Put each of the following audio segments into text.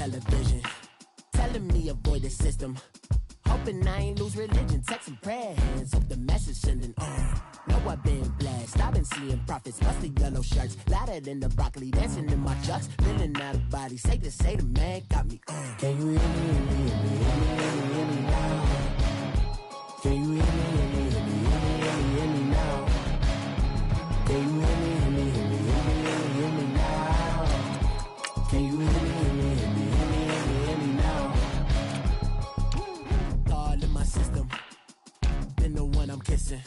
television, telling me avoid the system. Hoping I ain't lose religion, texting prayer hands, hope the message sending on. Know I've been blessed, I've been seeing prophets, busted yellow shirts, louder than the broccoli, dancing in my chucks, feeling out of body, say the man got me on. Can you hear me, hear me, hear me, hear me now? Can you hear me, hear me, hear me, hear me now? Can you hear me, hear me, hear me, hear me now? Can you hear me, hear me, hear me, hear me now? All in my system, been the one I'm kissing.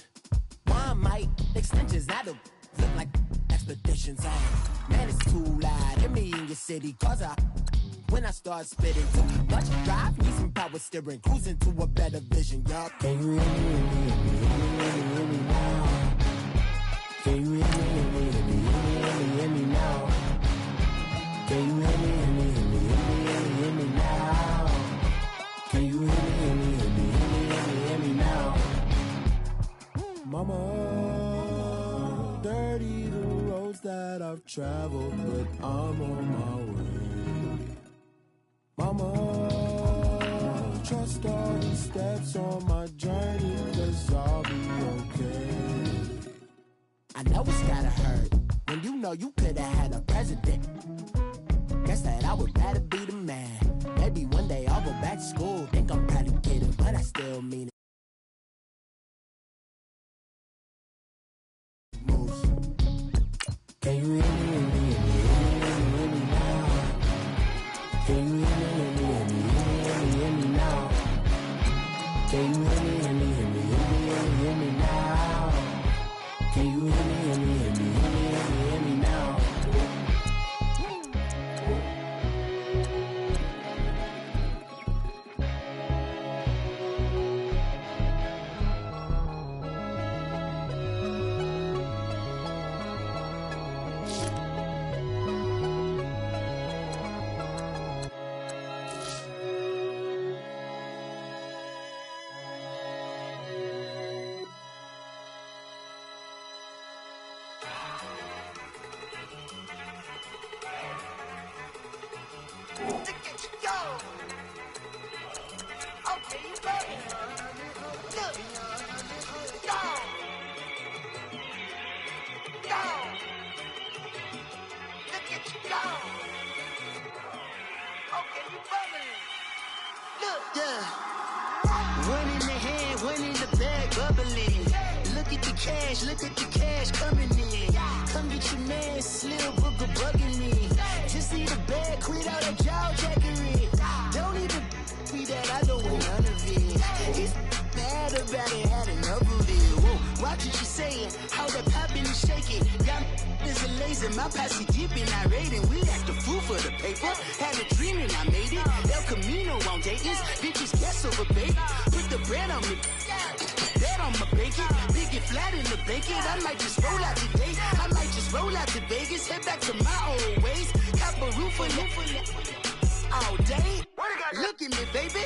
One mic extensions, that'll look like expeditions. Man, it's too loud. Hear me in your city, cause when I start spitting too much drive, need some power steering, cruising to a better vision, y'all. Can you hear me, hear me, hear me, hear me now? Can you hear me, hear me, hear me, hear me now? Can you hear me, hear me, hear me, hear me now? Can you hear me, hear me, hear me, hear me now? Mama, dirty the roads that I've traveled, but I'm on my way. Mama, trust all the steps on my journey, 'cause I'll be okay. I know it's gotta hurt when you know you could've had a president. Guess that I would rather be the man. Maybe one day I'll go back to school. Think I'm probably kidding, but I still mean it. Moves. Can you hear me, hear me, hear me, hear me now? Can you hear me, hear me, hear me, hear me now? Can you hear me, hear me, hear me, hear me now? Can you hear me, hear me, hear me, hear me now? Look at the cash coming in. Come get your man, Slim Booker bugging me. Just need a bag, quit all that jaw jackery. Don't even be that, I don't want none of it. It's bad about it, had enough of it. Whoa, watch what you saying, how that poppin' and shaking. Got is a lazy, my posse deep and I raiding. We act the fool for the paper. Had a dream and I made it. El Camino on Dayton's, bitches guess over bait. Put the bread on me. That on my bacon, big and flat in the blanket. I might just roll out today. I might just roll out to Vegas, head back to my old ways. Cop a roof for all day. Look at me, baby.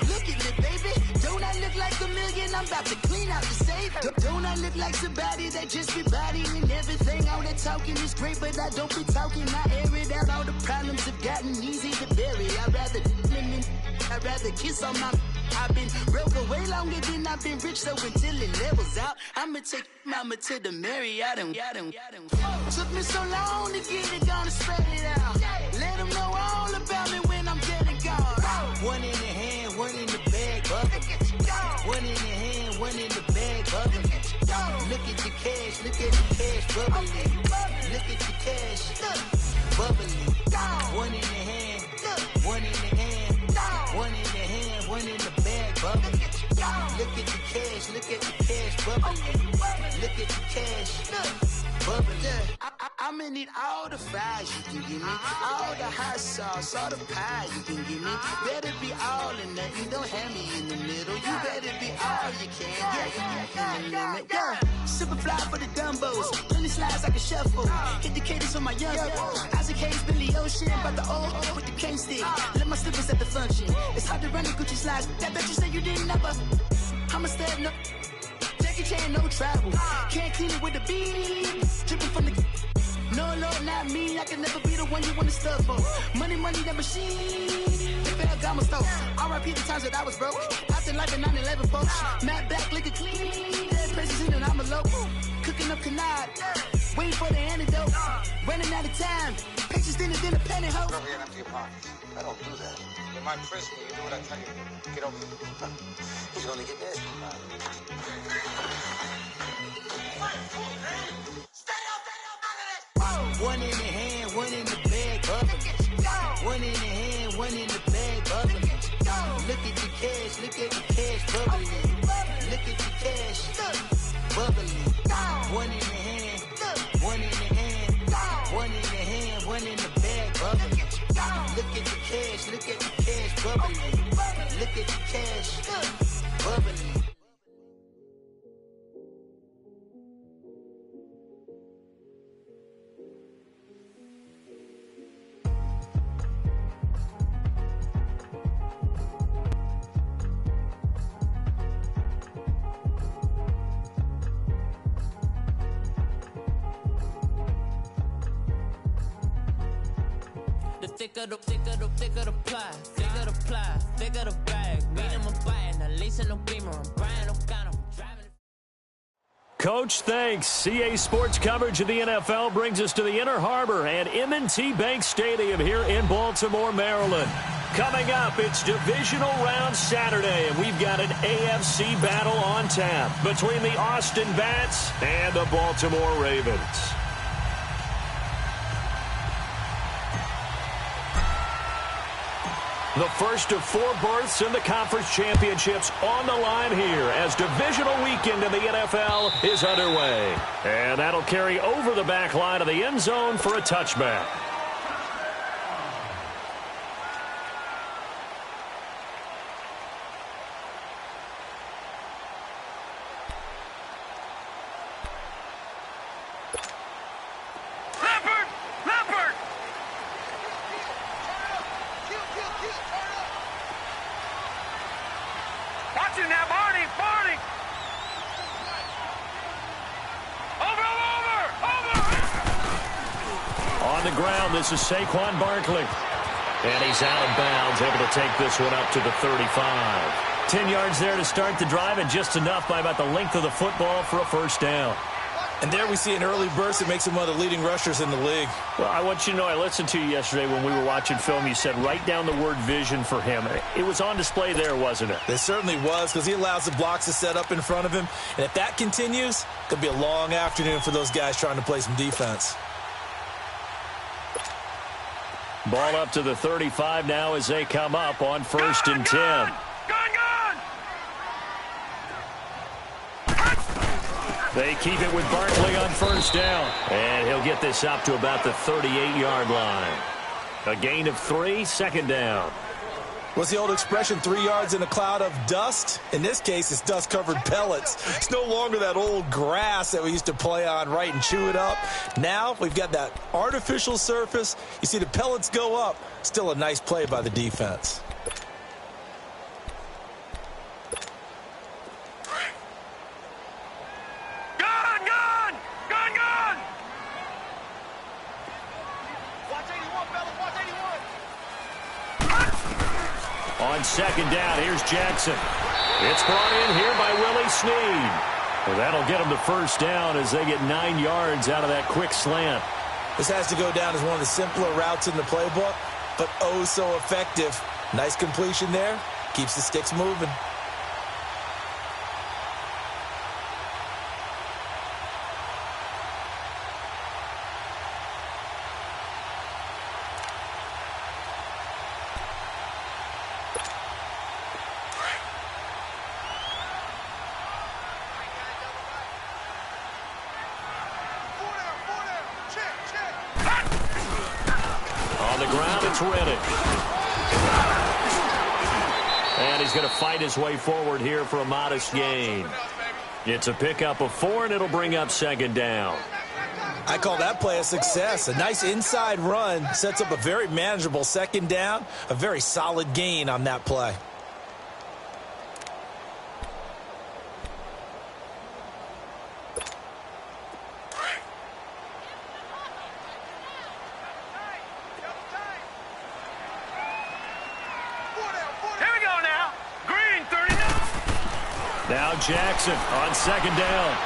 Look at me, baby. Don't I look like a million? I'm about to clean out the safe. Don't I look like somebody that just be bodying everything? All that talking is great, but I don't be talking. I air it out. All the problems have gotten easy to bury. I'd rather kiss on my. I've been broke way longer than I've been rich, so until it levels out, I'ma take mama to the Marriott and took me so long to get it, gonna spread it out. Let them know all about me when I'm dead and gone. One in the hand, one in the bag, bubble. One in the hand, one in the bag, bubble. Look at the cash, look at the cash, bubbling. Look at the cash, bubbling. One in the hand, one in the hand, one in the hand, one in the bag, bubbling. Look at the cash, look at the cash, bubbling. Look at the cash, bubbling. I'ma need all the fries you can give me, all the hot sauce, all the pie you can give me. Better be all or nothing, don't have me in the middle. You better be all you can, yeah. Super fly for the Dumbos, plenty slides like a shuffle. Hit the cadence on my young Isaac Hayes, Billy Ocean, but the old with the cane stick. Let my slippers at the function. It's hard to run the Gucci slides. That bet you say you didn't never. I'm a step no. Jackie Chan, no travel. Can't clean it with the beat. Dripping from the. No, Lord, not me. I can never be the one you want to stuff for. Money, that machine. They fell down my stove. R.I.P. the times that I was broke. After life in 9/11, folks. Matte black, liquor clean. Dead presents in and I'm a low. Cooking up canard. Waiting for the antidote. Running out of time. Pictures thinner than a pantyhose. Over here and empty your pockets. I don't do that. You might frisk me. You do what I tell you. Get over here. He's gonna get nasty. One in the hand, one in the bag, bubbling. One in the hand, one in the bag, bubbling. Look at the cash, bubbling. Look at the cash, bubbling. One in the hand, one in the hand, one in the hand, one in the bag, bubbling. Look at the cash, bubbling. Look at the cash, bubbling. Thicker the ply, thicker the bag. Beat him a bite, and lace in no beamer. I'm Brian O'Connor, driving. Coach, thanks. CA Sports coverage of the NFL brings us to the Inner Harbor and M&T Bank Stadium here in Baltimore, Maryland. Coming up, it's Divisional Round Saturday, and we've got an AFC battle on tap between the Austin Bats and the Baltimore Ravens. The first of 4 berths in the conference championships on the line here as divisional weekend in the NFL is underway. And that'll carry over the back line of the end zone for a touchback. This is Saquon Barkley. And he's out of bounds, able to take this one up to the 35. 10 yards there to start the drive, and just enough by about the length of the football for a first down. And there we see an early burst that makes him one of the leading rushers in the league. Well, I want you to know, I listened to you yesterday when we were watching film. You said write down the word vision for him. It was on display there, wasn't it? It certainly was, because he allows the blocks to set up in front of him. And if that continues, it could be a long afternoon for those guys trying to play some defense. Ball up to the 35 now as they come up on 1st and 10. They keep it with Barkley on 1st down. And he'll get this up to about the 38-yard line. A gain of 3, 2nd down. What's the old expression, 3 yards in a cloud of dust? In this case, it's dust-covered pellets. It's no longer that old grass that we used to play on, right, and chew it up. Now we've got that artificial surface. You see the pellets go up. Still a nice play by the defense. On 2nd down, here's Jackson. It's brought in here by Willie Snead. Well, that'll get him the 1st down as they get 9 yards out of that quick slant. This has to go down as one of the simpler routes in the playbook, but oh so effective. Nice completion there. Keeps the sticks moving. And he's going to fight his way forward here for a modest gain. It's a pickup of 4, and it'll bring up 2nd down. I call that play a success. A nice inside run sets up a very manageable 2nd down. A very solid gain on that play. Now Jackson on second down.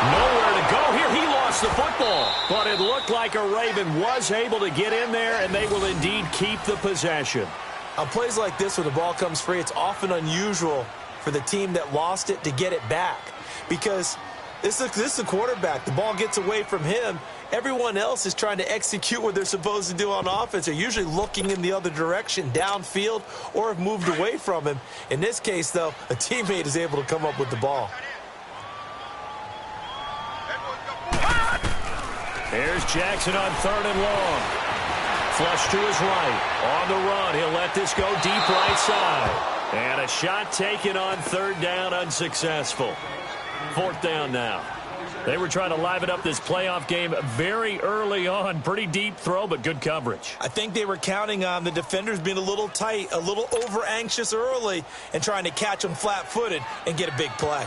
Nowhere to go here. He lost the football. But it looked like a Raven was able to get in there, and they will indeed keep the possession. On plays like this, when the ball comes free, it's often unusual for the team that lost it to get it back. Because this is a quarterback. The ball gets away from him. Everyone else is trying to execute what they're supposed to do on offense. They're usually looking in the other direction, downfield, or have moved away from him. In this case, though, a teammate is able to come up with the ball. Here's Jackson on third and long. Flush to his right. On the run, he'll let this go deep right side. And a shot taken on third down, unsuccessful. Fourth down now. They were trying to liven up this playoff game very early on. Pretty deep throw, but good coverage. I think they were counting on the defenders being a little tight, a little over-anxious early, and trying to catch them flat-footed and get a big play.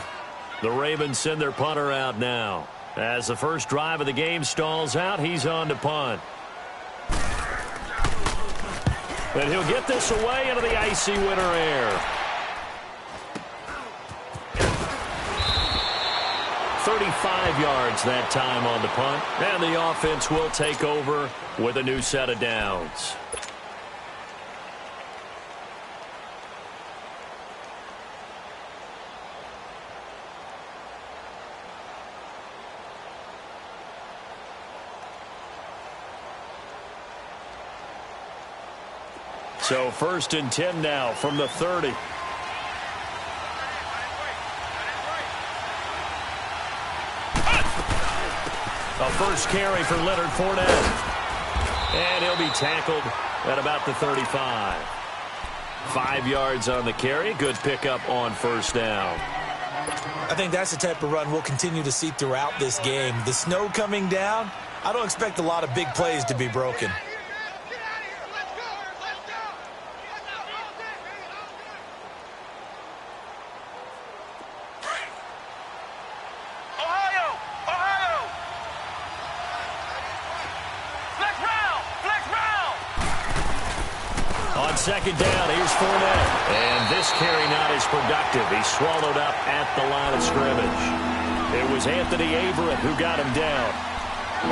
The Ravens send their punter out now. As the first drive of the game stalls out, he's on to punt. And he'll get this away into the icy winter air. 35 yards that time on the punt. And the offense will take over with a new set of downs. So first and 10 now from the 30. A first carry for Leonard Fournette. And he'll be tackled at about the 35. 5 yards on the carry. Good pickup on first down. I think that's the type of run we'll continue to see throughout this game. The snow coming down, I don't expect a lot of big plays to be broken. Second down, here's Fournette. And this carry not as productive. He's swallowed up at the line of scrimmage. It was Anthony Averett who got him down.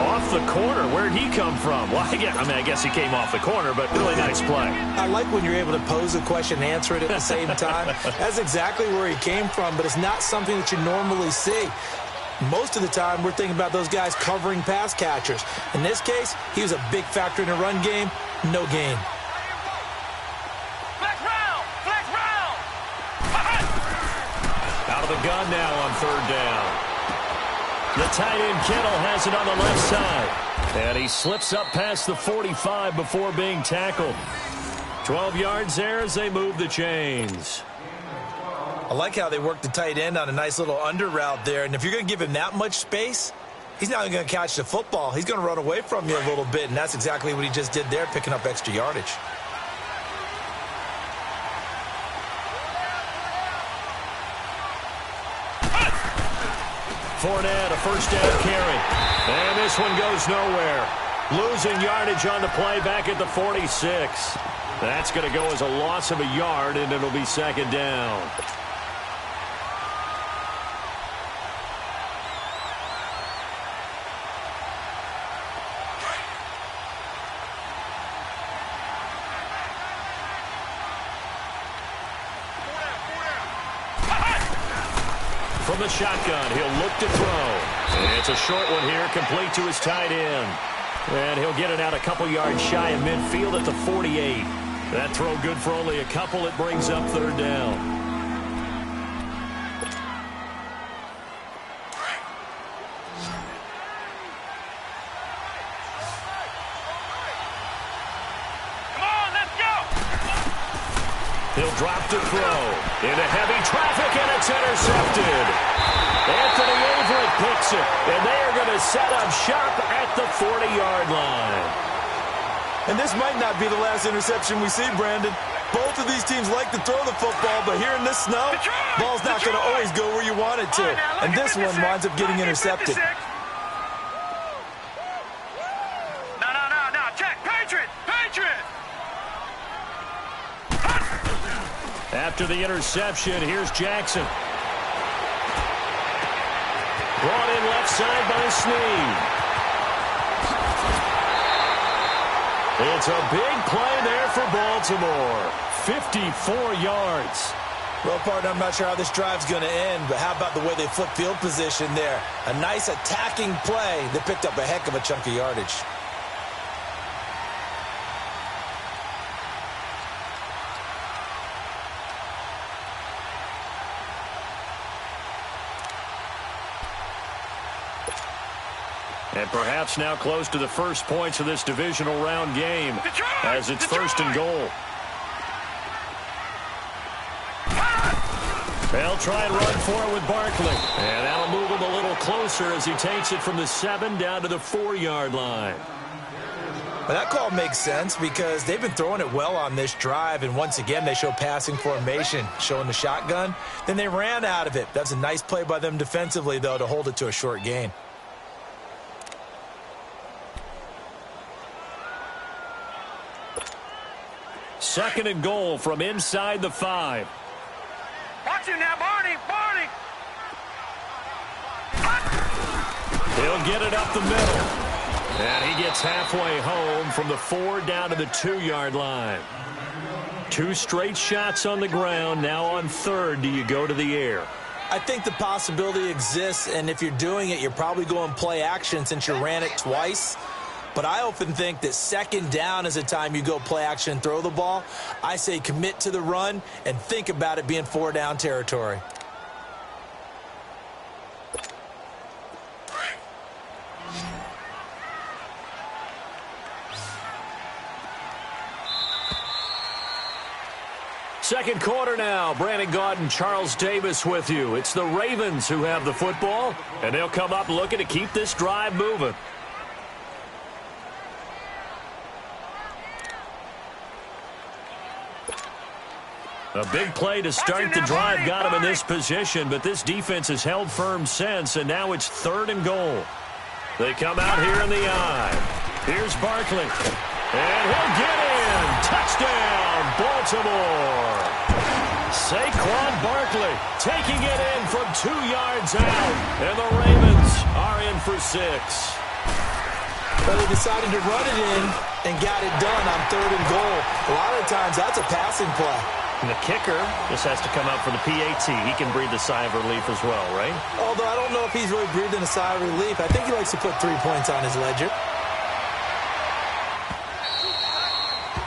Off the corner, where'd he come from? Well, I guess he came off the corner, but really nice play. I like when you're able to pose a question and answer it at the same time. That's exactly where he came from, but it's not something that you normally see. Most of the time, we're thinking about those guys covering pass catchers. In this case, he was a big factor in the run game. No gain. Out of the gun now on third down. The tight end Kittle has it on the left side. And he slips up past the 45 before being tackled. 12 yards there as they move the chains. I like how they work the tight end on a nice little under route there. And if you're going to give him that much space, he's not going to catch the football. He's going to run away from you a little bit, and that's exactly what he just did there, picking up extra yardage. Fournette, a first down carry. And this one goes nowhere. Losing yardage on the play back at the 46. That's going to go as a loss of a yard, and it'll be second down. From the shotgun, he'll look to throw. And it's a short one here, complete to his tight end. And he'll get it out a couple yards shy of midfield at the 48. That throw good for only a couple. It brings up third down. He'll drop to throw. Into heavy traffic, and it's intercepted. Anthony Averett picks it, and they are going to set up shop at the 40-yard line. And this might not be the last interception we see, Brandon. Both of these teams like to throw the football, but here in this snow, ball's not going to always go where you want it to. And this one winds up getting intercepted. After the interception, here's Jackson. Brought in left side by Snead. It's a big play there for Baltimore. 54 yards. Well, partner, I'm not sure how this drive's going to end, but how about the way they flip field position there? A nice attacking play that picked up a heck of a chunk of yardage. And perhaps now close to the first points of this divisional round game as it's first and goal. They'll try and run for it with Barkley. And that'll move him a little closer as he takes it from the 7 down to the 4-yard line. But that call makes sense because they've been throwing it well on this drive, and once again they show passing formation, showing the shotgun. Then they ran out of it. That's a nice play by them defensively, though, to hold it to a short gain. Second and goal from inside the 5. Watch him now, Barney! Barney! He'll get it up the middle. And he gets halfway home from the 4 down to the 2-yard line. 2 straight shots on the ground. Now on third, do you go to the air? I think the possibility exists, and if you're doing it, you're probably going play action since you ran it twice. But I often think that second down is a time you go play action and throw the ball. I say commit to the run and think about it being 4-down territory. Second quarter now. Brandon Gaudin and Charles Davis with you. It's the Ravens who have the football, and they'll come up looking to keep this drive moving. A big play to start the drive got him in this position, but this defense has held firm since, and now it's third and goal. They come out here in the eye. Here's Barkley. And he'll get in. Touchdown, Baltimore. Saquon Barkley taking it in from 2 yards out, and the Ravens are in for 6. But they decided to run it in and got it done on third and goal. A lot of times that's a passing play. And the kicker just has to come out for the PAT. He can breathe a sigh of relief as well, right? Although I don't know if he's really breathing a sigh of relief. I think he likes to put 3 points on his ledger.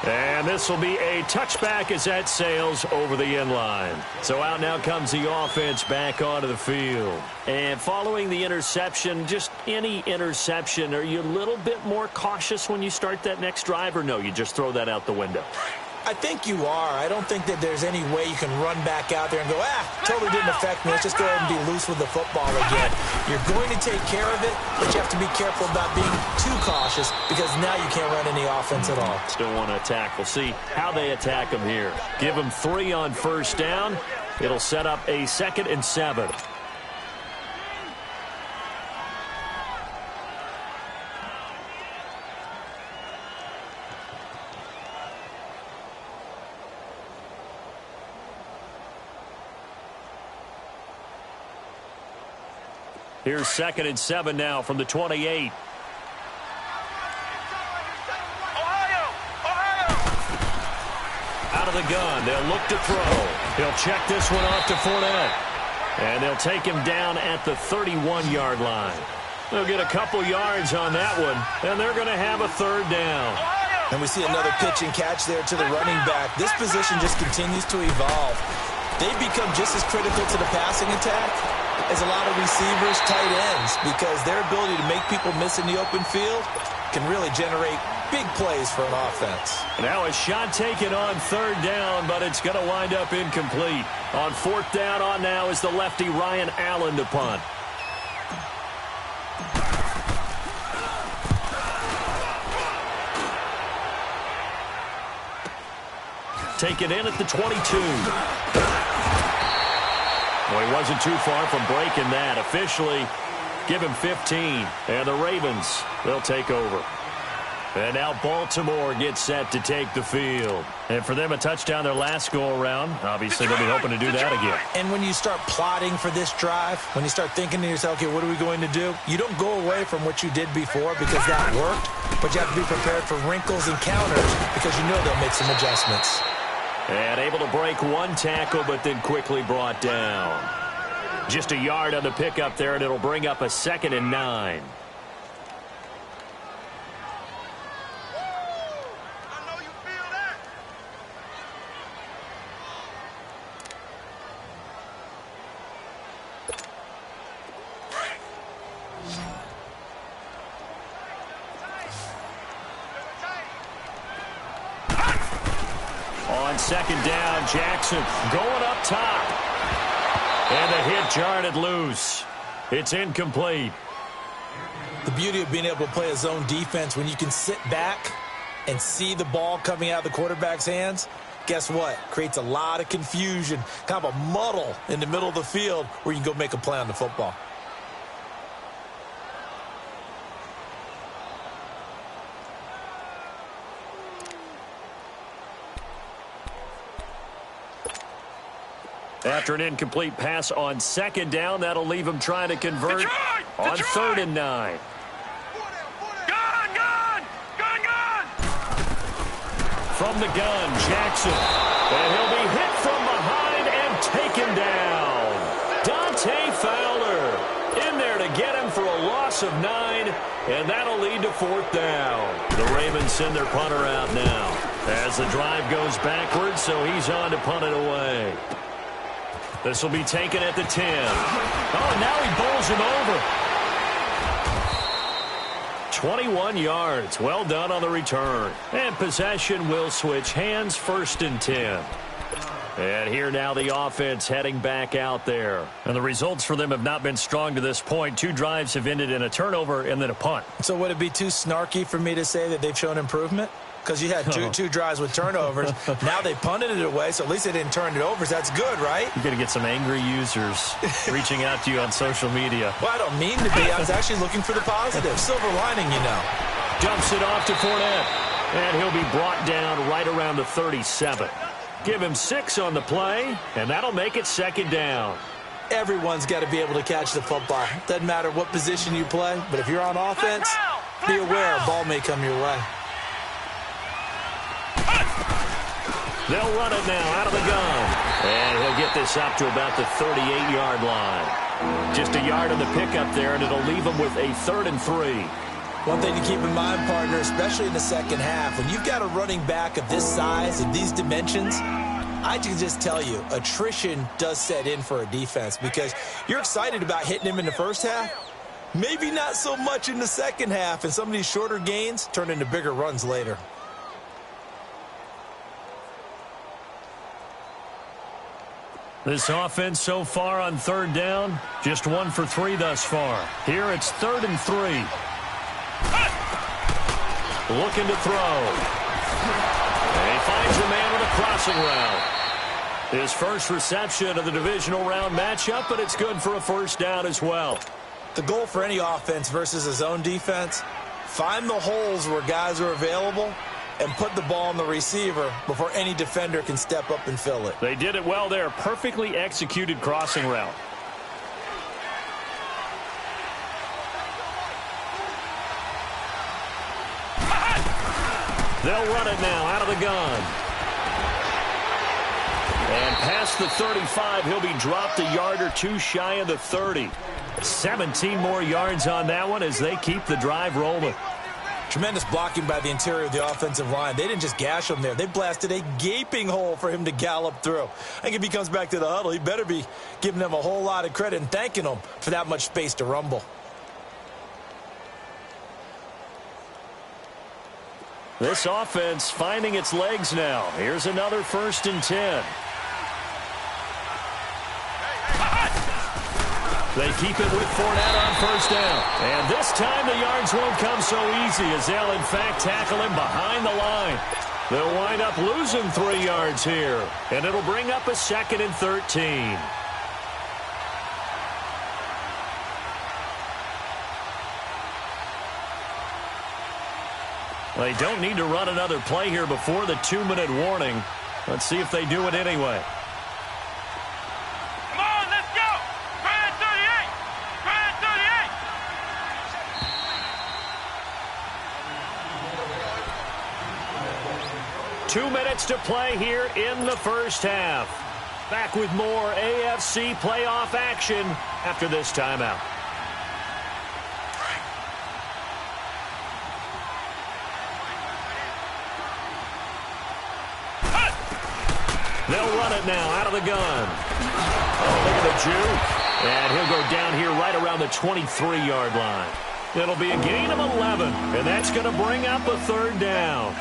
And this will be a touchback as that sails over the end line. So out now comes the offense back onto the field. And following the interception, just any interception, are you a little bit more cautious when you start that next drive, or no, you just throw that out the window? I think you are. I don't think that there's any way you can run back out there and go, totally didn't affect me. Let's just go ahead and be loose with the football again. You're going to take care of it, but you have to be careful about being too cautious because now you can't run any offense at all. Still want to attack. We'll see how they attack them here. Give them 3 on first down. It'll set up a 2nd and 7. Here's 2nd and 7 now from the 28. Ohio! Out of the gun. They'll look to throw. He'll check this one off to Fournette. And they'll take him down at the 31-yard line. They'll get a couple yards on that one, and they're going to have a 3rd down. And we see another pitch and catch there to the running back. This position just continues to evolve. They've become just as critical to the passing attack as a lot of receivers, tight ends, because their ability to make people miss in the open field can really generate big plays for an offense. Now a shot taken on 3rd down, but it's going to wind up incomplete. On 4th down on now is the lefty Ryan Allen to punt. Take it in at the 22. Well, he wasn't too far from breaking that. Officially, give him 15. And the Ravens, they'll take over. And now Baltimore gets set to take the field. And for them, a touchdown their last go-around. Obviously, they'll be hoping to do that again. And when you start plotting for this drive, when you start thinking to yourself, okay, what are we going to do? You don't go away from what you did before because that worked, but you have to be prepared for wrinkles and counters because you know they'll make some adjustments. And able to break one tackle, but then quickly brought down. Just a yard on the pickup there, and it'll bring up a 2nd and 9. On 2nd down, Jackson going up top. And the hit jarred it loose. It's incomplete. The beauty of being able to play a zone defense when you can sit back and see the ball coming out of the quarterback's hands, guess what? Creates a lot of confusion, kind of a muddle in the middle of the field where you can go make a play on the football. After an incomplete pass on 2nd down, that'll leave him trying to convert on 3rd and 9. Gun! From the gun, Jackson. And he'll be hit from behind and taken down. Dante Fowler in there to get him for a loss of 9, and that'll lead to 4th down. The Ravens send their punter out now as the drive goes backwards, so he's on to punt it away. This will be taken at the 10. Oh, and now he bowls him over. 21 yards. Well done on the return. And possession will switch hands, 1st and 10. And here now the offense heading back out there. And the results for them have not been strong to this point. 2 drives have ended in a turnover and then a punt. So would it be too snarky for me to say that they've shown improvement? Because you had two drives with turnovers. Now they punted it away, so at least they didn't turn it over. So that's good, right? You're going to get some angry users reaching out to you on social media. Well, I don't mean to be. I was actually looking for the positive. Silver lining, you know. Dumps it off to Fournette. And he'll be brought down right around the 37. Give him 6 on the play, and that'll make it 2nd down. Everyone's got to be able to catch the football. Doesn't matter what position you play, but if you're on offense, be aware a ball may come your way. They'll run it now out of the gun. And he'll get this up to about the 38-yard line. Just a yard on the pickup there, and it'll leave him with a 3rd and 3. One thing to keep in mind, partner, especially in the second half, when you've got a running back of this size and these dimensions, I can just tell you, attrition does set in for a defense because you're excited about hitting him in the first half. Maybe not so much in the second half, and some of these shorter gains turn into bigger runs later. This offense so far on 3rd down, just 1 for 3 thus far. Here it's 3rd and 3. Looking to throw. And he finds a man with a crossing route. His first reception of the divisional round matchup, but it's good for a 1st down as well. The goal for any offense versus a zone defense, find the holes where guys are available and put the ball on the receiver before any defender can step up and fill it. They did it well there. Perfectly executed crossing route. They'll run it now out of the gun. And past the 35, he'll be dropped a yard or 2 shy of the 30. 17 more yards on that one as they keep the drive rolling. Tremendous blocking by the interior of the offensive line. They didn't just gash him there. They blasted a gaping hole for him to gallop through. I think if he comes back to the huddle, he better be giving them a whole lot of credit and thanking them for that much space to rumble. This offense finding its legs now. Here's another 1st and 10. They keep it with Fournette on 1st down. And this time the yards won't come so easy as they'll, in fact, tackle him behind the line. They'll wind up losing 3 yards here. And it'll bring up a 2nd and 13. They don't need to run another play here before the 2-minute warning. Let's see if they do it anyway. Come on, let's go! Try at 38! Try at 38! 2 minutes to play here in the first half. Back with more AFC playoff action after this timeout. They'll run it now out of the gun. Oh, look at the juke. And he'll go down here right around the 23-yard line. It'll be a gain of 11, and that's going to bring up a third down.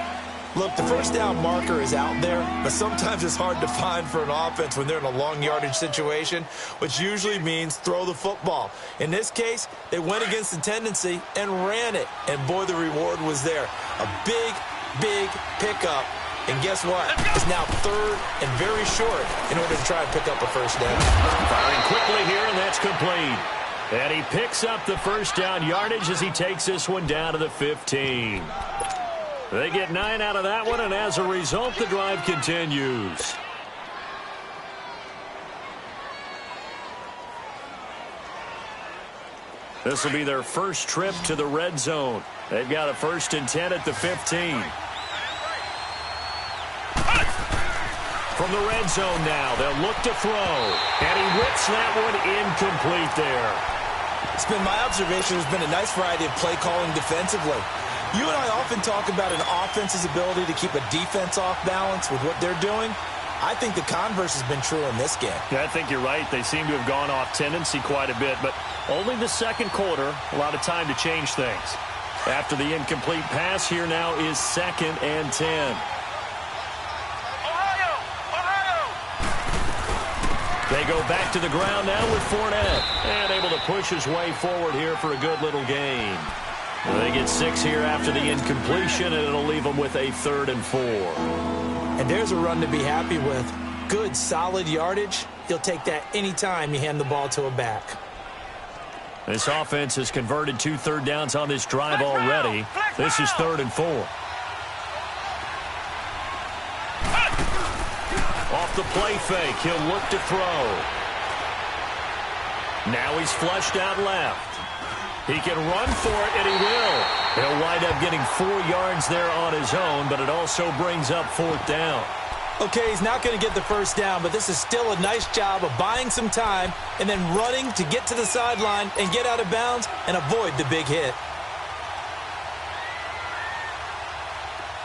Look, the first down marker is out there, but sometimes it's hard to find for an offense when they're in a long yardage situation, which usually means throw the football. In this case, they went against the tendency and ran it, and boy, the reward was there. A big, big pickup. And guess what? It's now third and very short in order to try and pick up a first down. Firing quickly here, and that's complete. And he picks up the first down yardage as he takes this one down to the 15. They get 9 out of that one, and as a result, the drive continues. This will be their first trip to the red zone. They've got a 1st and 10 at the 15. From the red zone now, they'll look to throw. And he whips that one incomplete there. It's been my observation there's been a nice variety of play calling defensively. You and I often talk about an offense's ability to keep a defense off balance with what they're doing. I think the converse has been true in this game. Yeah, I think you're right. They seem to have gone off tendency quite a bit, but only the second quarter, a lot of time to change things. After the incomplete pass, here now is 2nd and 10. They go back to the ground now with Fournette. And able to push his way forward here for a good little gain. They get 6 here after the incompletion, and it'll leave them with a 3rd and 4. And there's a run to be happy with. Good, solid yardage. You'll take that anytime you hand the ball to a back. This offense has converted 2 third downs on this drive already. This is 3rd and 4. Off the play fake, he'll look to throw. Now he's flushed out left. He can run for it, and he will. He'll wind up getting 4 yards there on his own, but it also brings up 4th down. Okay, he's not going to get the first down, but this is still a nice job of buying some time and then running to get to the sideline and get out of bounds and avoid the big hit.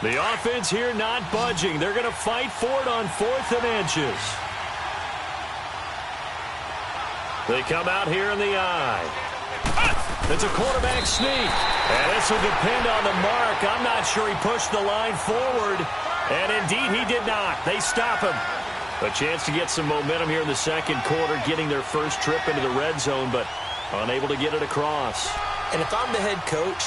The offense here not budging. They're going to fight for it on 4th and inches. They come out here in the eye. It's a quarterback sneak. And this will depend on the mark. I'm not sure he pushed the line forward. And indeed, he did not. They stop him. A chance to get some momentum here in the second quarter, getting their first trip into the red zone, but unable to get it across. And if I'm the head coach,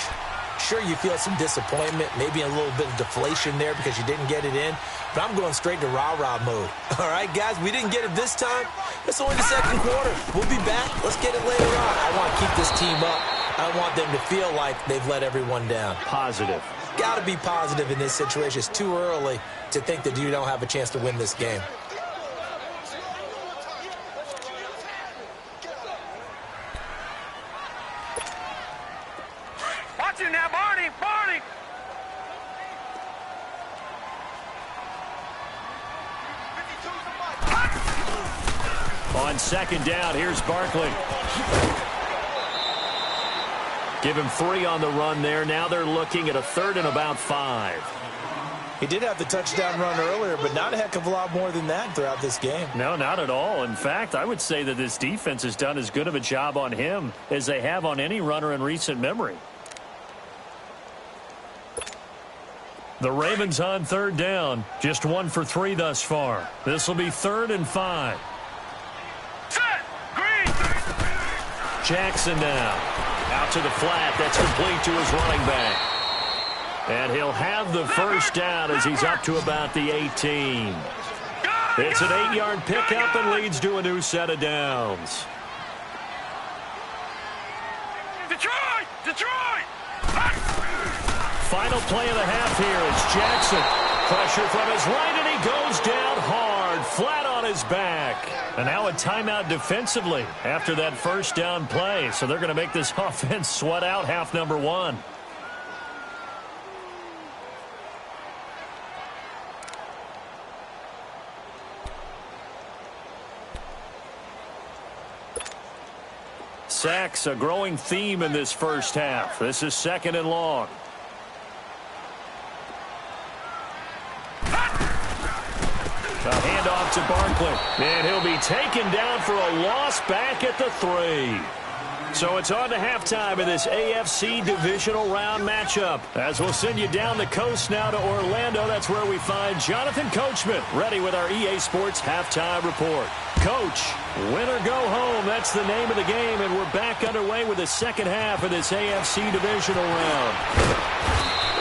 sure, you feel some disappointment, maybe a little bit of deflation there because you didn't get it in, but I'm going straight to rah-rah mode. All right, guys, we didn't get it this time. It's only the second quarter. We'll be back. Let's get it later on. I want to keep this team up. I don't want them to feel like they've let everyone down. Positive. Got to be positive in this situation. It's too early to think that you don't have a chance to win this game. Watch it now, Barney! Barney! On 2nd down, here's Barkley. Give him 3 on the run there. Now they're looking at a 3rd and about 5. He did have the touchdown run earlier, but not a heck of a lot more than that throughout this game. No, not at all. In fact, I would say that this defense has done as good of a job on him as they have on any runner in recent memory. The Ravens on 3rd down. Just 1 for 3 thus far. This will be 3rd and 5. Set! Green! Jackson now. Out to the flat. That's complete to his running back. And he'll have the first down as he's up to about the 18. It's an 8-yard pickup and leads to a new set of downs. Detroit! Detroit! final play of the half here. It's Jackson. Pressure from his right, and he goes down hard, flat on his back. And now a timeout defensively after that first down play. So they're going to make this offense sweat out half number one. Sacks, a growing theme in this first half. This is 2nd and long. A handoff to Barkley. And he'll be taken down for a loss back at the 3. So it's on to halftime in this AFC divisional round matchup. As we'll send you down the coast now to Orlando. That's where we find Jonathan Coachman ready with our EA Sports halftime report. Coach, win or go home. That's the name of the game, and we're back underway with the second half of this AFC divisional round.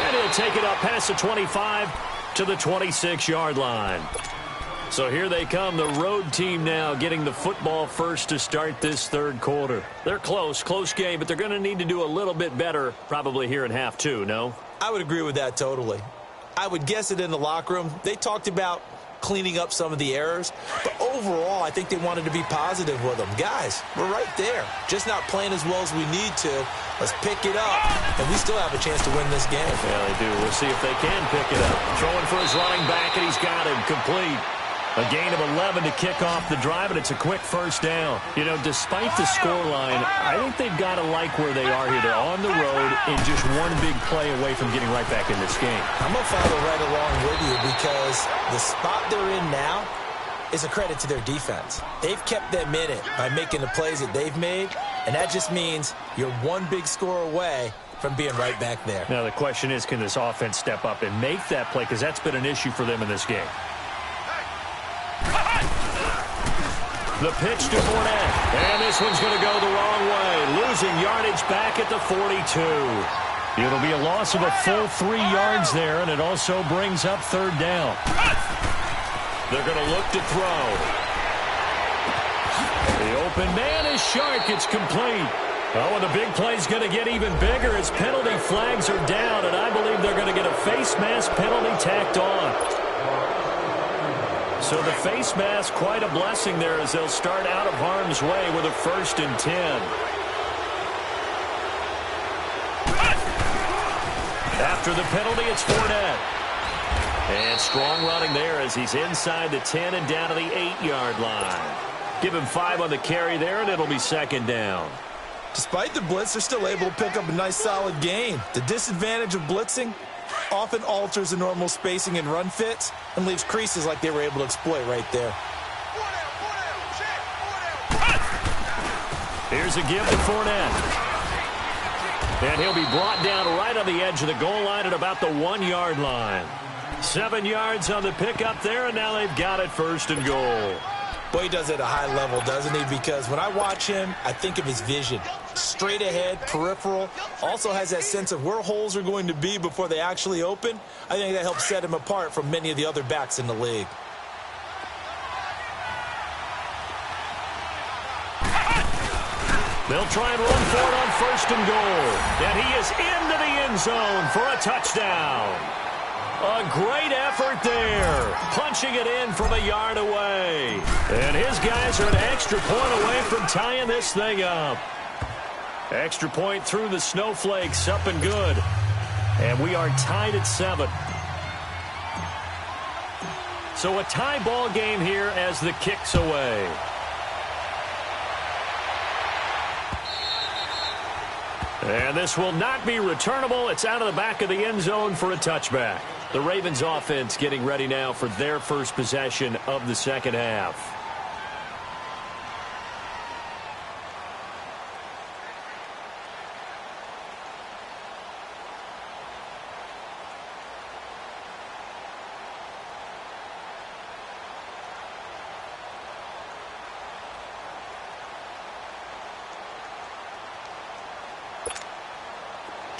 And he'll take it up past the 25 to the 26-yard line. So here they come, the road team now getting the football first to start this third quarter. They're close game, but they're going to need to do a little bit better probably here in half two, no? I would agree with that totally. I would guess it in the locker room. They talked about cleaning up some of the errors, but overall I think they wanted to be positive with them. Guys, we're right there, just not playing as well as we need to. Let's pick it up, and we still have a chance to win this game. Yeah, they do. We'll see if they can pick it up. Throwing for his running back, and he's got him complete. A gain of 11 to kick off the drive, and it's a quick first down. You know, despite the scoreline, I think they've got to like where they are here. They're on the road and just one big play away from getting right back in this game. I'm going to follow right along with you because the spot they're in now is a credit to their defense. They've kept them in it by making the plays that they've made, and that just means you're one big score away from being right back there. Now, the question is, can this offense step up and make that play? Because that's been an issue for them in this game. The pitch to Fournette. And this one's going to go the wrong way. Losing yardage back at the 42. It'll be a loss of a full 3 yards there, and it also brings up third down. They're going to look to throw. The open man is Shark. It's complete. Oh, and the big play's going to get even bigger as penalty flags are down, and I believe they're going to get a face mask penalty tacked on. So the face mask, quite a blessing there as they'll start out of harm's way with a 1st and 10. After the penalty, it's Fournette. And strong running there as he's inside the 10 and down to the 8-yard line. Give him 5 on the carry there, and it'll be 2nd down. Despite the blitz, they're still able to pick up a nice solid gain. The disadvantage of blitzing often alters the normal spacing and run fits and leaves creases like they were able to exploit right there. Here's a give to Fournette. And he'll be brought down right on the edge of the goal line at about the 1-yard line. 7 yards on the pickup there, and now they've got it 1st and goal. Boy, he does it at a high level, doesn't he? Because when I watch him, I think of his vision. Straight ahead, peripheral. Also has that sense of where holes are going to be before they actually open. I think that helps set him apart from many of the other backs in the league. They'll try and run for it on 1st and goal. And he is into the end zone for a touchdown. A great effort there. Punching it in from a yard away. And his guys are an extra point away from tying this thing up. Extra point through the snowflakes, up and good. And we are tied at 7. So a tie ball game here as the kick's away. And this will not be returnable. It's out of the back of the end zone for a touchback. The Ravens offense getting ready now for their first possession of the second half.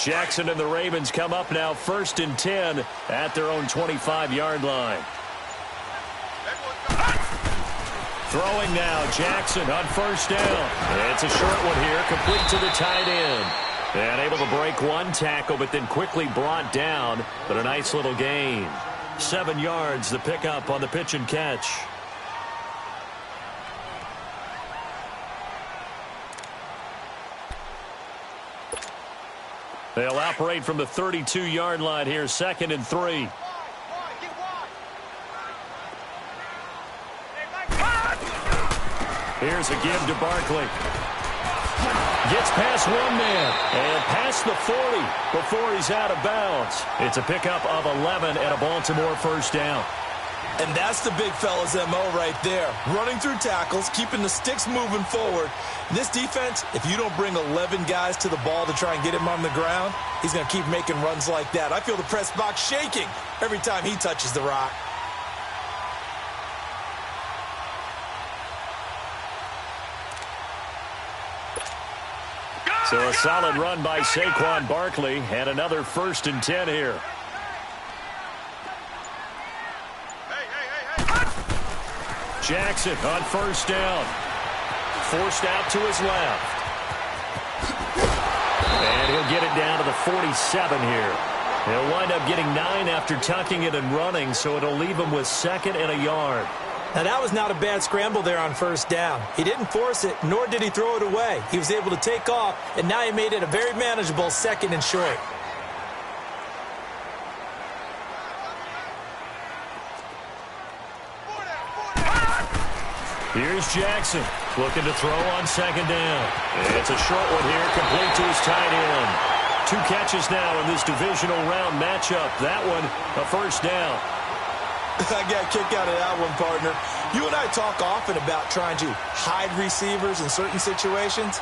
Jackson and the Ravens come up now 1st and 10 at their own 25-yard line. Throwing now, Jackson on 1st down. It's a short one here, complete to the tight end. And able to break one tackle, but then quickly brought down. But a nice little gain. 7 yards, the pickup on the pitch and catch. They'll operate from the 32-yard line here, 2nd and 3. Here's a give to Barkley. Gets past one man and past the 40 before he's out of bounds. It's a pickup of 11 and a Baltimore first down. And that's the big fella's MO right there. Running through tackles, keeping the sticks moving forward. This defense, if you don't bring 11 guys to the ball to try and get him on the ground, he's going to keep making runs like that. I feel the press box shaking every time he touches the rock. So a solid run by Saquon Barkley and another 1st and 10 here. Jackson on first down. Forced out to his left. And he'll get it down to the 47 here. He'll wind up getting 9 after tucking it and running, so it'll leave him with 2nd and a yard. Now, that was not a bad scramble there on first down. He didn't force it, nor did he throw it away. He was able to take off, and now he made it a very manageable 2nd and short. Here's Jackson looking to throw on 2nd down. It's a short one here, complete to his tight end. 2 catches now in this divisional round matchup. That one, a first down. I got a kick out of that one, partner. You and I talk often about trying to hide receivers in certain situations,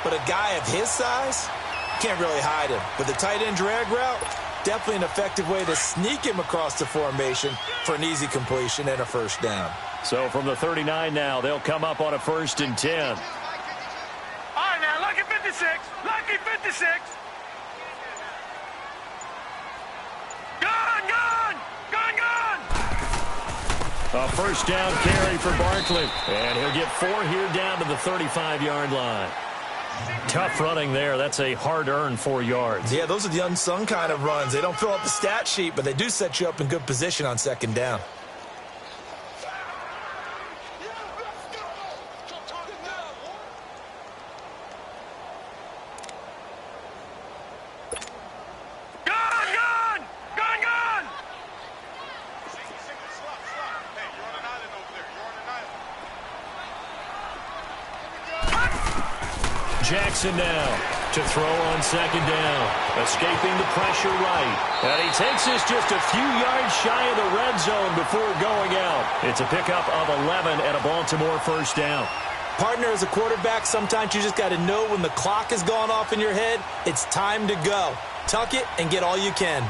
but a guy of his size, can't really hide him. With the tight end drag route, definitely an effective way to sneak him across the formation for an easy completion and a first down. So from the 39 now, they'll come up on a 1st and 10. All right, now, lucky 56. Lucky 56. Gone, gone. Gone, gone. A first down carry for Barkley. And he'll get 4 here down to the 35-yard line. Tough running there. That's a hard-earned 4 yards. Yeah, those are the unsung kind of runs. They don't fill up the stat sheet, but they do set you up in good position on 2nd down. Jackson now to throw on 2nd down. Escaping the pressure right. And he takes this just a few yards shy of the red zone before going out. It's a pickup of 11 and a Baltimore first down. Partner, as a quarterback, sometimes you just got to know when the clock has gone off in your head, it's time to go. Tuck it and get all you can.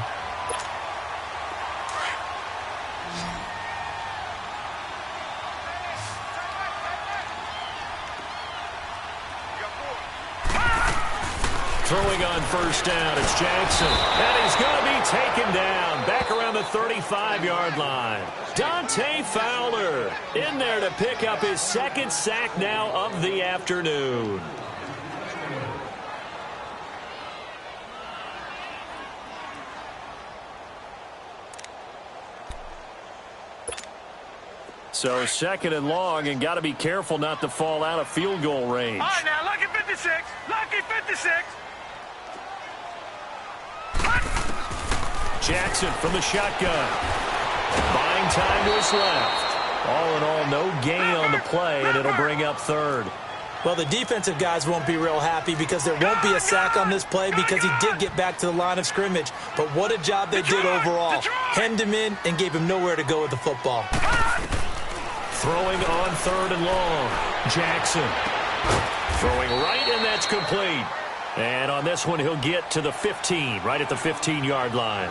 Throwing on first down, it's Jackson. And he's going to be taken down back around the 35-yard line. Dante Fowler in there to pick up his 2nd sack now of the afternoon. So 2nd and long, and got to be careful not to fall out of field goal range. All right, now, lucky 56. Lucky 56. Jackson from the shotgun. Buying time to his left. All in all, no gain on the play, and it'll bring up 3rd. Well, the defensive guys won't be real happy because there won't be a sack on this play because he did get back to the line of scrimmage. But what a job they did overall. Hemmed him in and gave him nowhere to go with the football. Throwing on 3rd and long. Jackson. Throwing right, and that's complete. And on this one, he'll get to the 15, right at the 15-yard line.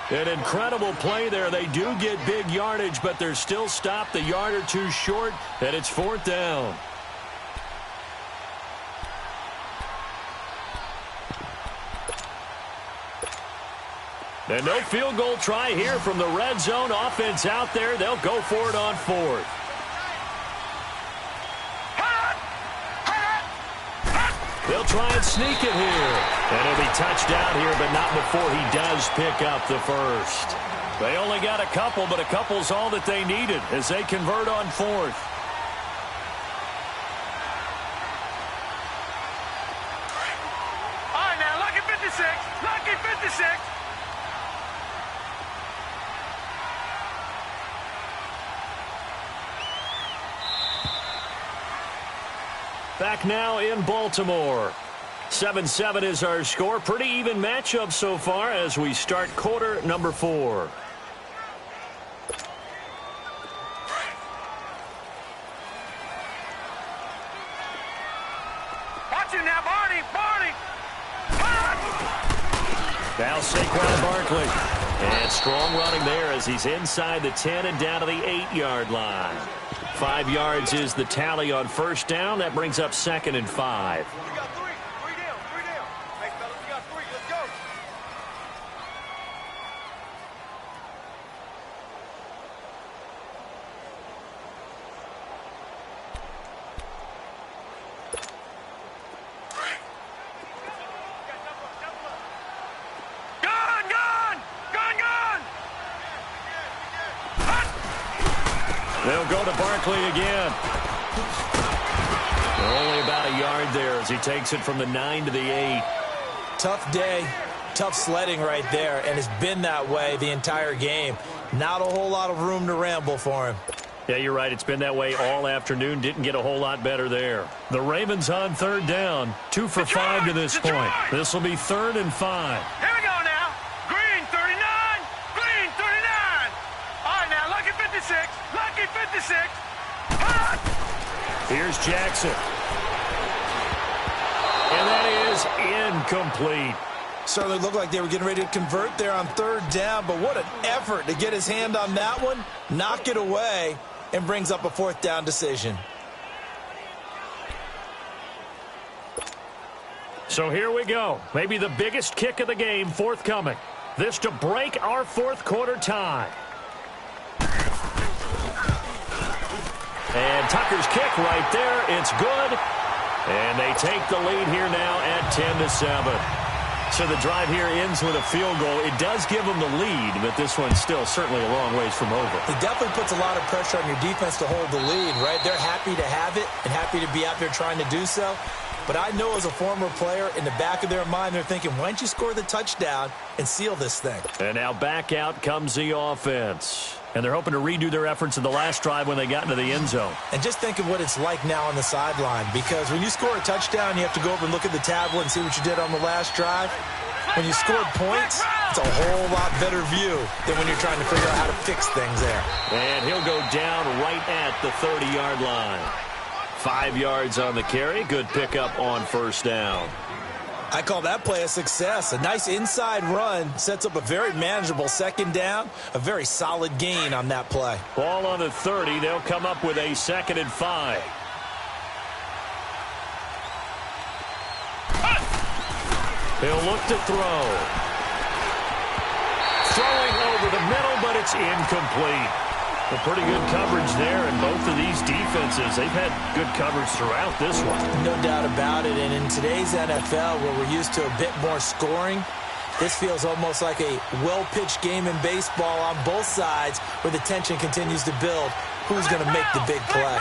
An incredible play there. They do get big yardage, but they're still stopped a yard or two short, and it's 4th down. And no field goal try here from the red zone. Offense out there. They'll go for it on 4th. They'll try and sneak it here. And he'll be touched down here, but not before he does pick up the first. They only got a couple, but a couple's all that they needed as they convert on fourth. All right, now, lucky 56. Lucky 56. Back now in Baltimore. 7-7 is our score. Pretty even matchup so far as we start quarter number 4. Watch it now, Barney. Barney. Now Saquon Barkley. And strong running there as he's inside the 10 and down to the 8-yard line. 5 yards is the tally on first down. That brings up 2nd and 5. We got 3. 3 down. 3 down. Hey, fellas, we got 3. Let's go. Gun, gun. Gun, gun. They'll go to Barkley again. Only about a yard there as he takes it from the 9 to the 8. Tough day, tough sledding right there, and it's been that way the entire game. Not a whole lot of room to ramble for him. Yeah, you're right. It's been that way all afternoon. Didn't get a whole lot better there. The Ravens on third down. 2 for 5 to this point. This will be 3rd and 5. Here we go now. Green 39. Green 39. All right, now, lucky 56. Lucky 56. Hot. Here's Jackson. And that is incomplete. Certainly looked like they were getting ready to convert there on third down, but what an effort to get his hand on that one, knock it away, and brings up a 4th down decision. So here we go. Maybe the biggest kick of the game forthcoming. This to break our 4th quarter tie. And Tucker's kick right there. It's good. And they take the lead here now at 10-7. So the drive here ends with a field goal. It does give them the lead, but this one's still certainly a long ways from over. It definitely puts a lot of pressure on your defense to hold the lead, right? They're happy to have it and happy to be out there trying to do so. But I know as a former player, in the back of their mind, they're thinking, why don't you score the touchdown and seal this thing? And now back out comes the offense. And they're hoping to redo their efforts in the last drive when they got into the end zone. And just think of what it's like now on the sideline, because when you score a touchdown, you have to go over and look at the tablet and see what you did on the last drive. When you scored points, it's a whole lot better view than when you're trying to figure out how to fix things there. And he'll go down right at the 30-yard line. 5 yards on the carry. Good pickup on first down. I call that play a success. A nice inside run sets up a very manageable 2nd down. A very solid gain on that play. Ball on the 30. They'll come up with a 2nd and 5. He'll look to throw. Throwing over the middle, but it's incomplete. A pretty good coverage there, and both of these defenses, they've had good coverage throughout this one. No doubt about it, and in today's NFL, where we're used to a bit more scoring, this feels almost like a well-pitched game in baseball on both sides, where the tension continues to build. Who's going to make the big play?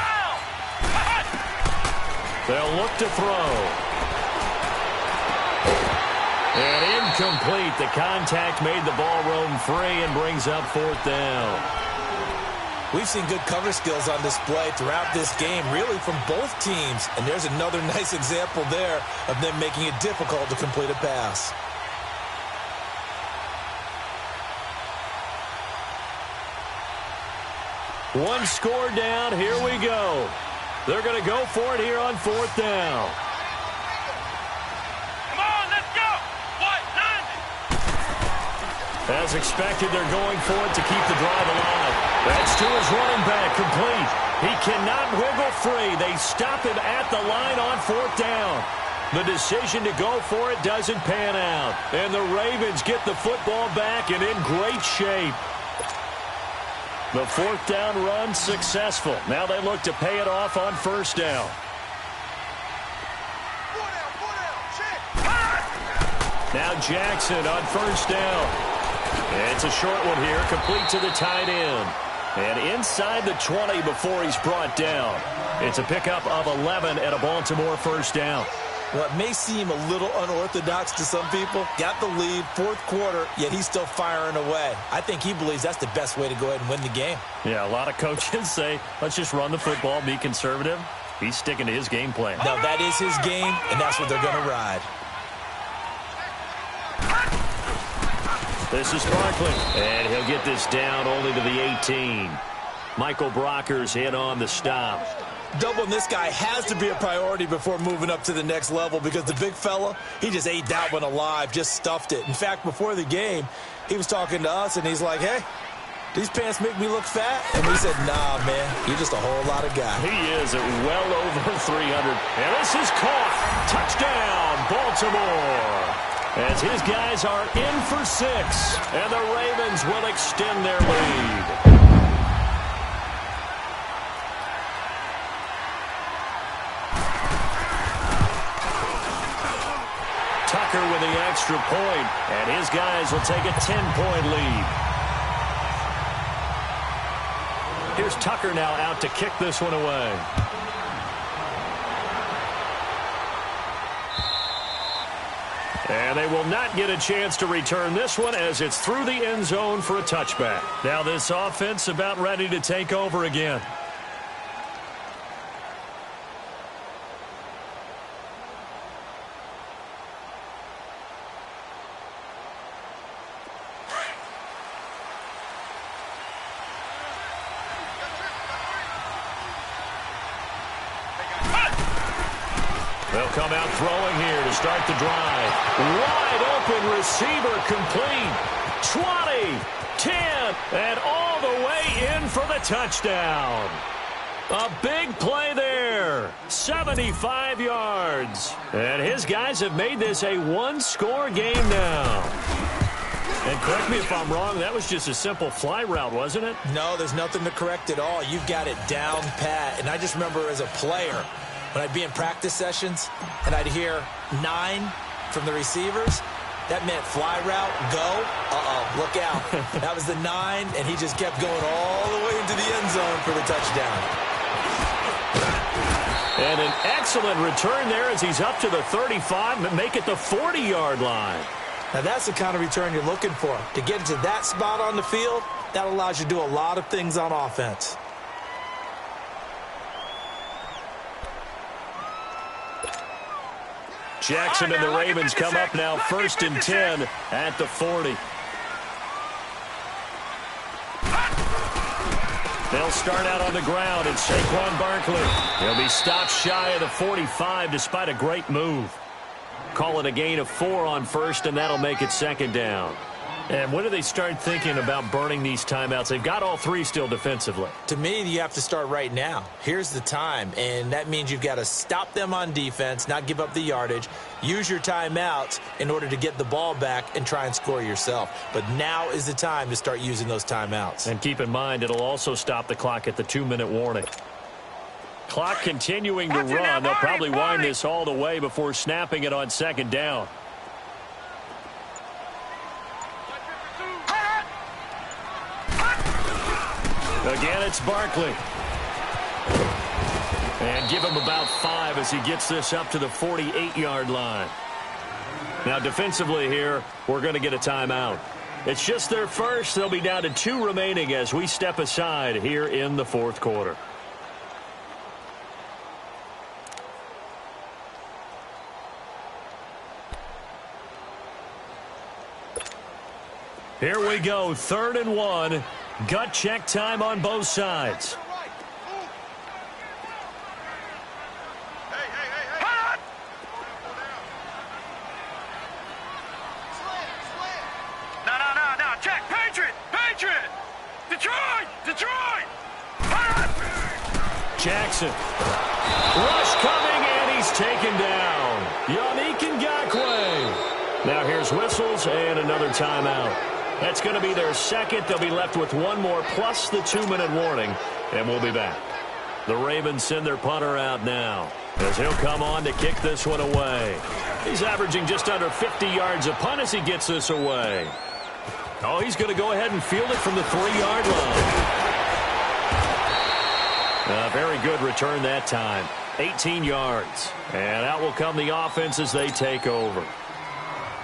They'll look to throw. And incomplete. The contact made the ball roam free and brings up 4th down. We've seen good cover skills on display throughout this game, really from both teams. And there's another nice example there of them making it difficult to complete a pass. One score down. Here we go. They're going to go for it here on 4th down. Come on, let's go. As expected, they're going for it to keep the drive alive. That's to his running back, complete. He cannot wiggle free. They stop him at the line on 4th down. The decision to go for it doesn't pan out. And the Ravens get the football back and in great shape. The 4th down run successful. Now they look to pay it off on 1st down. 4 down, 4 down. Now Jackson on first down. It's a short one here, complete to the tight end. And inside the 20 before he's brought down. It's a pickup of 11 and a Baltimore first down. Well, it may seem a little unorthodox to some people. Got the lead, fourth quarter, yet he's still firing away. I think he believes that's the best way to go ahead and win the game. Yeah, a lot of coaches say, let's just run the football, be conservative. He's sticking to his game plan. No, that is his game, and that's what they're going to ride. This is Barkley, and he'll get this down only to the 18. Michael Brocker's in on the stop. Doubling this guy has to be a priority before moving up to the next level because the big fella, he just ate that one alive, just stuffed it. In fact, before the game, he was talking to us, and he's like, hey, these pants make me look fat? And we said, nah, man, you're just a whole lot of guy. He is at well over 300. And this is caught. Touchdown, Baltimore. As his guys are in for 6, and the Ravens will extend their lead. Tucker with the extra point, and his guys will take a 10-point lead. Here's Tucker now out to kick this one away. And they will not get a chance to return this one as it's through the end zone for a touchback. Now this offense about ready to take over again. They'll come out throwing here to start the drive. Wide open receiver complete. 20, 10, and all the way in for the touchdown. A big play there. 75 yards. And his guys have made this a one-score game now. And correct me if I'm wrong, that was just a simple fly route, wasn't it? No, there's nothing to correct at all. You've got it down pat. And I just remember as a player, when I'd be in practice sessions and I'd hear 9 from the receivers, that meant fly route, go, look out. That was the 9, and he just kept going all the way into the end zone for the touchdown. And an excellent return there as he's up to the 35, but make it the 40-yard line. Now that's the kind of return you're looking for. To get to that spot on the field, that allows you to do a lot of things on offense. Jackson and the Ravens come up now 1st and 10 at the 40. They'll start out on the ground, and Saquon Barkley. He'll be stopped shy of the 45 despite a great move. Call it a gain of 4 on first, and that'll make it 2nd down. And when do they start thinking about burning these timeouts? They've got all 3 still defensively. To me, you have to start right now. Here's the time, and that means you've got to stop them on defense, not give up the yardage, use your timeouts in order to get the ball back and try and score yourself. But now is the time to start using those timeouts. And keep in mind, it'll also stop the clock at the 2-minute warning. Clock continuing to run. They'll probably wind this all the way before snapping it on 2nd down. Again, it's Barkley. And give him about 5 as he gets this up to the 48-yard line. Now, defensively here, we're going to get a timeout. It's just their first. They'll be down to 2 remaining as we step aside here in the 4th quarter. Here we go, 3rd and 1. Gut check time on both sides. No. Check. Patriot. Detroit. Jackson. Rush coming, and he's taken down. Yannick Ngakoue. Now here's whistles and another timeout. That's going to be their 2nd. They'll be left with 1 more plus the 2-minute warning, and we'll be back. The Ravens send their punter out now. as he'll come on to kick this one away. He's averaging just under 50 yards a punt as he gets this away. Oh, he's going to go ahead and field it from the 3-yard line. A very good return that time. 18 yards. And out will come the offense as they take over.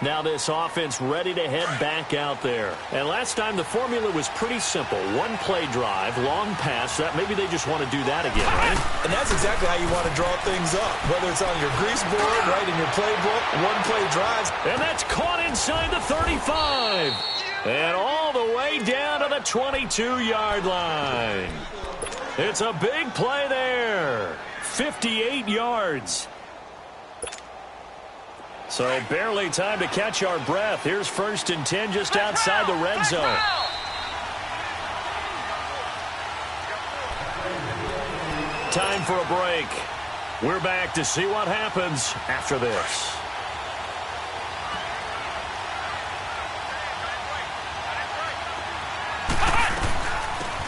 Now this offense ready to head back out there. And last time the formula was pretty simple. One-play drive, long pass. That maybe they just want to do that again, right? And that's exactly how you want to draw things up. Whether it's on your grease board, right in your playbook, one-play drives. And that's caught inside the 35. And all the way down to the 22-yard line. It's a big play there. 58 yards. So barely time to catch our breath. Here's 1st and 10 just outside the red zone. Time for a break. We're back to see what happens after this.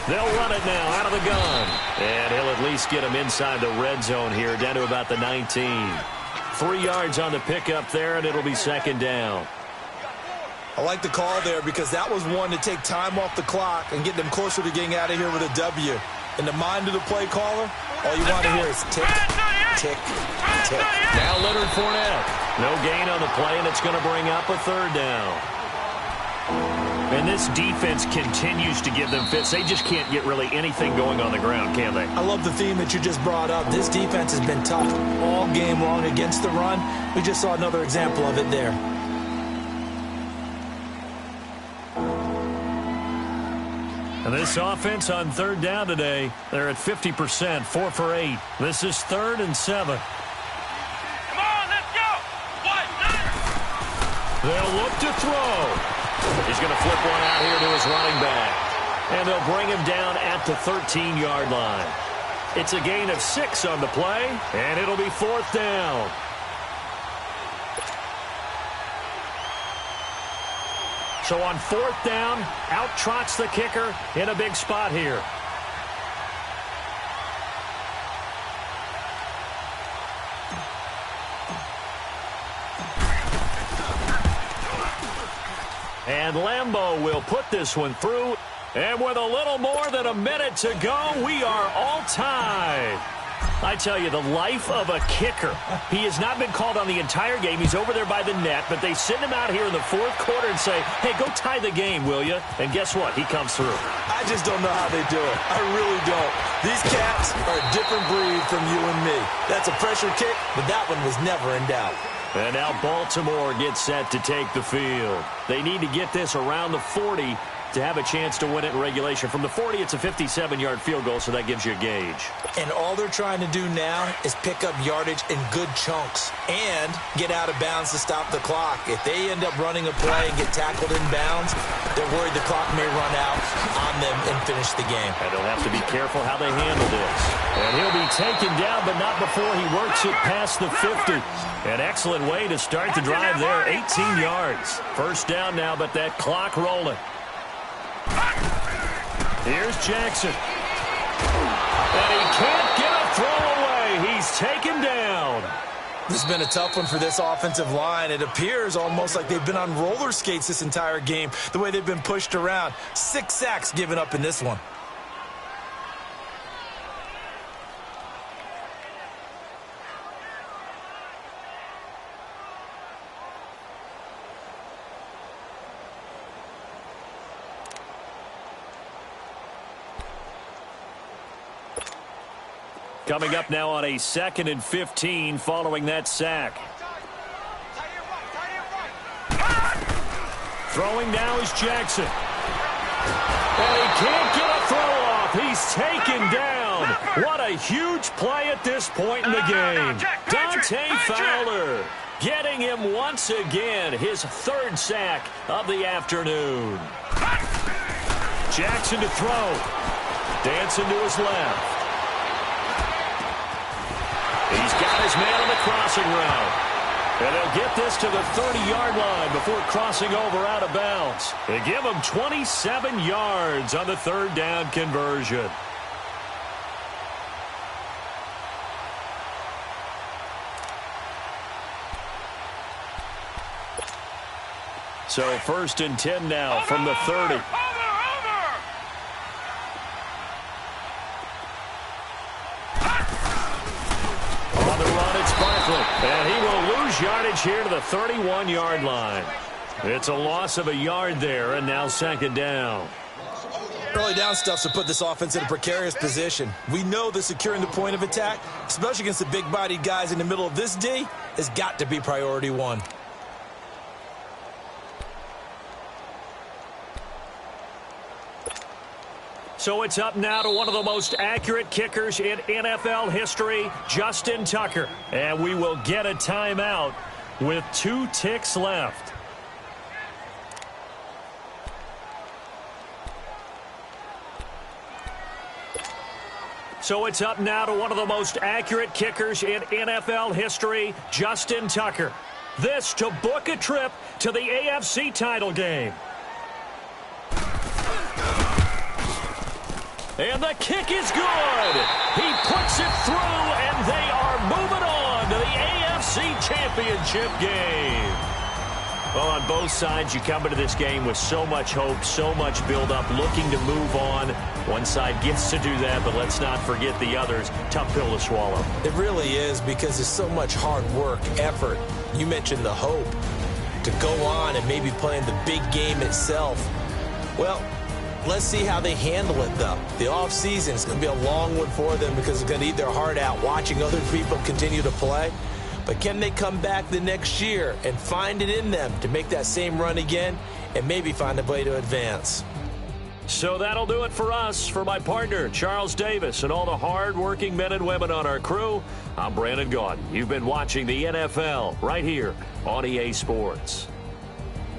They'll run it now out of the gun. And he'll at least get him inside the red zone here, down to about the 19. 3 yards on the pickup there, and it'll be 2nd down. I like the call there because that was one to take time off the clock and get them closer to getting out of here with a W. In the mind of the play caller, all you want to hear is tick, tick, tick. Now Leonard Fournette. No gain on the play, and it's going to bring up a 3rd down. And this defense continues to give them fits. They just can't get really anything going on the ground, can they? I love the theme that you just brought up. This defense has been tough all game long against the run. We just saw another example of it there. And this offense on 3rd down today, they're at 50%, 4 for 8. This is 3rd and 7. Come on, let's go. 1, 9. They'll look to throw. He's going to flip one out here to his running back. And they'll bring him down at the 13-yard line. It's a gain of 6 on the play, and it'll be 4th down. So on 4th down, out trots the kicker in a big spot here. And Lambeau will put this one through. And with a little more than a minute to go, we are all tied. I tell you, the life of a kicker. He has not been called on the entire game. He's over there by the net, but they send him out here in the 4th quarter and say, hey, go tie the game, will you? And guess what? He comes through. I just don't know how they do it. I really don't. These cats are a different breed from you and me. That's a pressure kick, but that one was never in doubt. And now Baltimore gets set to take the field. They need to get this around the 40 to have a chance to win it in regulation. From the 40, it's a 57-yard field goal, so that gives you a gauge. And all they're trying to do now is pick up yardage in good chunks and get out of bounds to stop the clock. If they end up running a play and get tackled in bounds, they're worried the clock may run out on them and finish the game. And they'll have to be careful how they handle this. And he'll be taken down, but not before he works it past the 50. An excellent way to start the drive there, 18 yards. 1st down now, but that clock rolling. Here's Jackson. And he can't get a throw away. He's taken down. This has been a tough one for this offensive line. It appears almost like they've been on roller skates this entire game, the way they've been pushed around. 6 sacks given up in this one. Coming up now on a 2nd and 15 following that sack. Throwing now is Jackson. And he can't get a throw off. He's taken down. What a huge play at this point in the game. Dante Fowler getting him once again, his 3rd sack of the afternoon. Jackson to throw. Dancing to his left. He's got his man on the crossing route. And they'll get this to the 30-yard line before crossing over out of bounds. They give him 27 yards on the 3rd down conversion. So 1st and 10 now from the 30. On the run, it's Barkley. And he will lose yardage here to the 31-yard line. It's a loss of a yard there, and now 2nd down. Early down stuffs will put this offense in a precarious position. We know that securing the point of attack, especially against the big-bodied guys in the middle of this D, has got to be priority one. So it's up now to one of the most accurate kickers in NFL history, Justin Tucker. And we will get a timeout with 2 ticks left. So it's up now to one of the most accurate kickers in NFL history, Justin Tucker. This to book a trip to the AFC title game. And the kick is good. He puts it through, and they are moving on to the AFC Championship game. Well, on both sides, you come into this game with so much hope, so much build-up, looking to move on. One side gets to do that, but let's not forget the others. Tough pill to swallow. It really is, because there's so much hard work, effort. You mentioned the hope to go on and maybe play in the big game itself. Well, let's see how they handle it, though. The offseason is going to be a long one for them because they're going to eat their heart out watching other people continue to play. But can they come back the next year and find it in them to make that same run again and maybe find a way to advance? So that'll do it for us. For my partner, Charles Davis, and all the hard-working men and women on our crew, I'm Brandon Gaudin. You've been watching the NFL right here on EA Sports.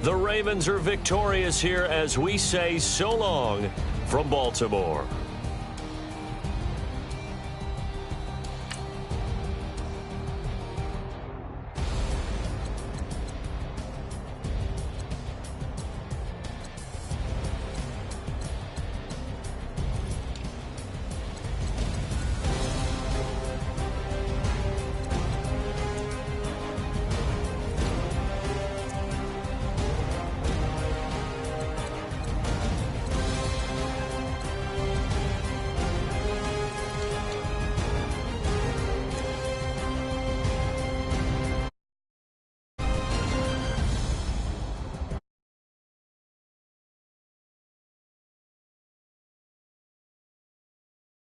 The Ravens are victorious here as we say so long from Baltimore.